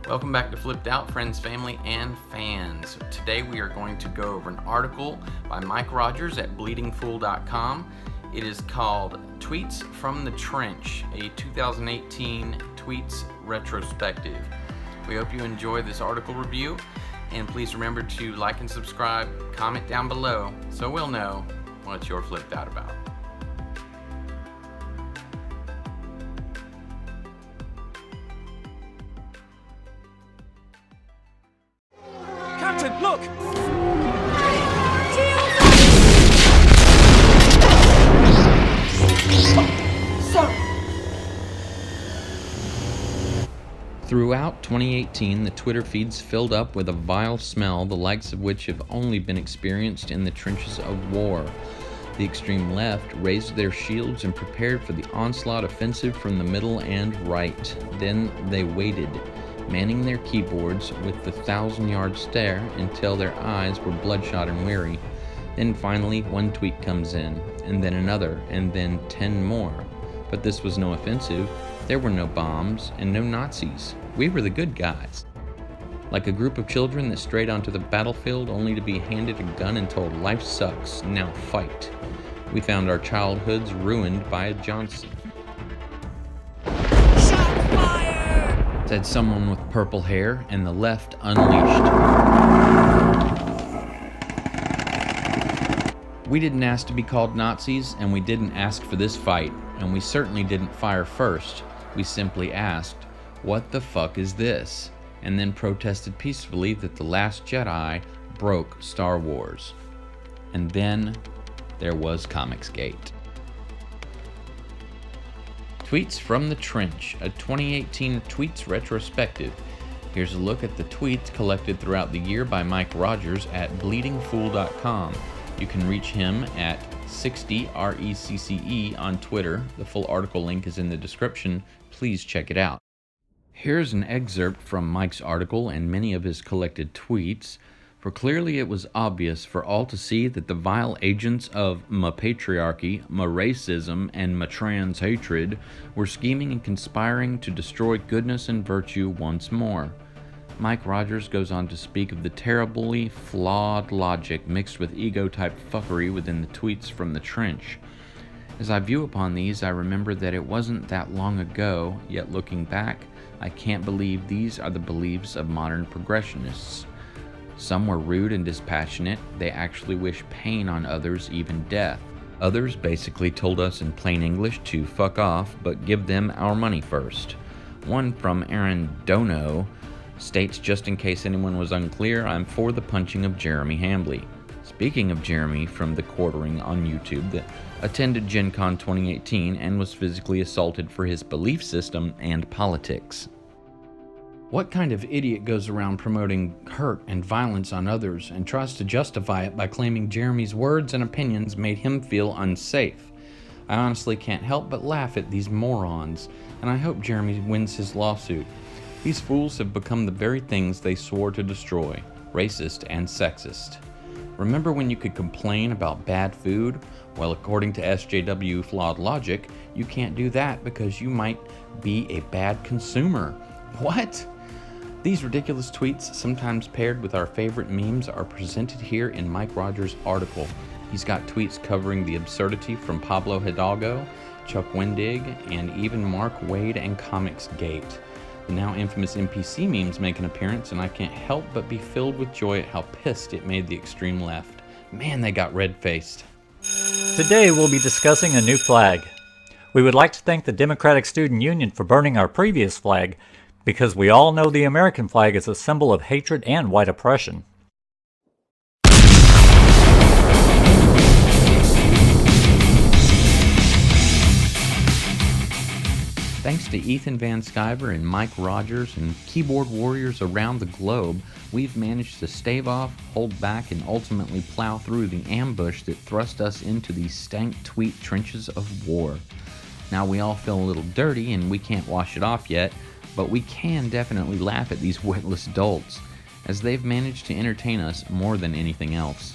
Welcome back to Flipped Out, friends, family, and fans. Today we are going to go over an article by Mike Rogers at bleedingfool.com. It is called Tweets from the Trench, a 2018 tweets retrospective. We hope you enjoy this article review, and please remember to like and subscribe, comment down below so we'll know what you're flipped out about. Captain, look! Throughout 2018, the Twitter feeds filled up with a vile smell, the likes of which have only been experienced in the trenches of war. The extreme left raised their shields and prepared for the onslaught offensive from the middle and right. Then they waited, manning their keyboards with the 1,000-yard stare until their eyes were bloodshot and weary. Then finally one tweet comes in, and then another, and then 10 more. But this was no offensive. There were no bombs and no Nazis. We were the good guys. Like a group of children that strayed onto the battlefield only to be handed a gun and told, "Life sucks, now fight." We found our childhoods ruined by a Johnson. Shot fire! Said someone with purple hair, and the left unleashed. We didn't ask to be called Nazis, and we didn't ask for this fight, and we certainly didn't fire first. We simply asked, "What the fuck is this?" and then protested peacefully that The Last Jedi broke Star Wars. And then there was Comicsgate. Tweets from the Trench, a 2018 tweets retrospective. Here's a look at the tweets collected throughout the year by Mike Rogers at bleedingfool.com. You can reach him at 60 RECCE on Twitter. The full article link is in the description. Please check it out. Here's an excerpt from Mike's article and many of his collected tweets. For clearly it was obvious for all to see that the vile agents of patriarchy, racism, and trans hatred were scheming and conspiring to destroy goodness and virtue once more. Mike Rogers goes on to speak of the terribly flawed logic mixed with ego-type fuckery within the tweets from the trench. As I view upon these, I remember that it wasn't that long ago, yet looking back, I can't believe these are the beliefs of modern progressionists. Some were rude and dispassionate. They actually wish pain on others, even death. Others basically told us in plain English to fuck off, but give them our money first. One from Aaron Dono states, just in case anyone was unclear, I'm for the punching of Jeremy Hambley. Speaking of Jeremy from the Quartering on YouTube that attended Gen Con 2018 and was physically assaulted for his belief system and politics. What kind of idiot goes around promoting hurt and violence on others and tries to justify it by claiming Jeremy's words and opinions made him feel unsafe? I honestly can't help but laugh at these morons, and I hope Jeremy wins his lawsuit. These fools have become the very things they swore to destroy, racist and sexist. Remember when you could complain about bad food? Well, according to SJW flawed logic, you can't do that because you might be a bad consumer. What? These ridiculous tweets, sometimes paired with our favorite memes, are presented here in Mike Rogers' article. He's got tweets covering the absurdity from Pablo Hidalgo, Chuck Wendig, and even Mark Wade and Comicsgate. The now infamous NPC memes make an appearance, and I can't help but be filled with joy at how pissed it made the extreme left. Man, they got red-faced. Today we'll be discussing a new flag. We would like to thank the Democratic Student Union for burning our previous flag, because we all know the American flag is a symbol of hatred and white oppression. Thanks to Ethan Van Sciver and Mike Rogers and keyboard warriors around the globe, we've managed to stave off, hold back, and ultimately plow through the ambush that thrust us into these stank tweet trenches of war. Now we all feel a little dirty and we can't wash it off yet, but we can definitely laugh at these witless dolts, as they've managed to entertain us more than anything else.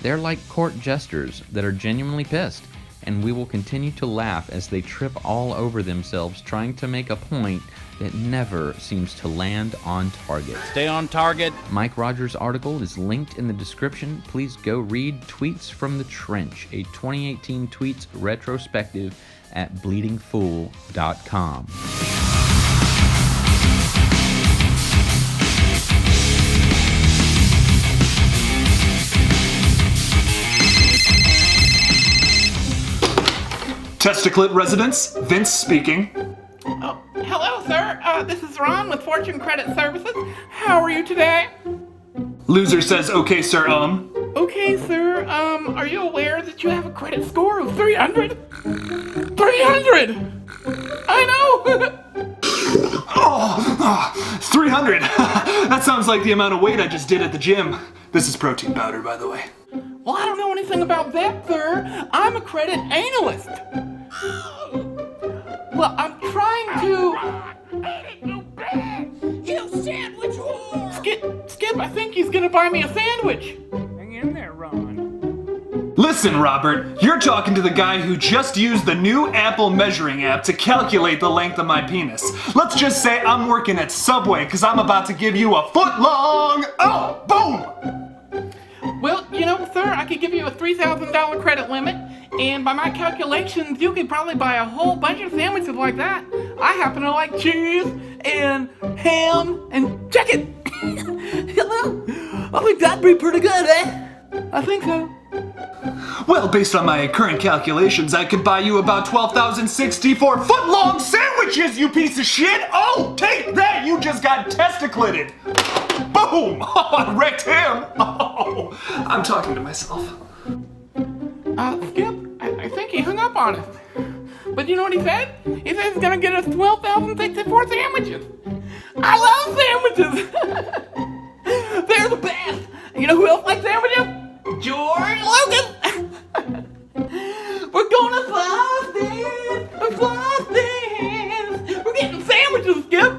They're like court jesters that are genuinely pissed, and we will continue to laugh as they trip all over themselves trying to make a point that never seems to land on target. Stay on target. Mike Rogers' article is linked in the description. Please go read Tweets from the Trench, a 2018 tweets retrospective at bleedingfool.com. Testiclit residence, Vince speaking. Oh, hello, sir. This is Ron with Fortune Credit Services. How are you today? Loser says, okay, sir, Okay, sir. Are you aware that you have a credit score of 300? 300! I know! 300. That sounds like the amount of weight I just did at the gym. This is protein powder, by the way. Well, I don't know anything about that, sir. I'm a credit analyst. Well, I'm trying to... You sandwich whore! Skip, I think he's gonna buy me a sandwich. Hang in there, Ron. Listen, Robert, you're talking to the guy who just used the new Apple measuring app to calculate the length of my penis. Let's just say I'm working at Subway because I'm about to give you a foot long... Oh, boom! Well, you know, sir, I could give you a $3,000 credit limit, and by my calculations, you could probably buy a whole bunch of sandwiches like that. I happen to like cheese and ham and chicken. Hello? I think that'd be pretty good, eh? I think so. Well, based on my current calculations, I could buy you about 12,064 foot-long sandwiches, you piece of shit! Oh, take that! You just got testiclited! Boom! Oh, I wrecked him! Oh, I'm talking to myself. Skip, I think he hung up on us. But you know what he said? He said he's gonna get us 12,064 sandwiches. I love sandwiches! They're the best! You know who else likes sandwiches? George Lucas! We're gonna floss this! We're getting sandwiches, Skip!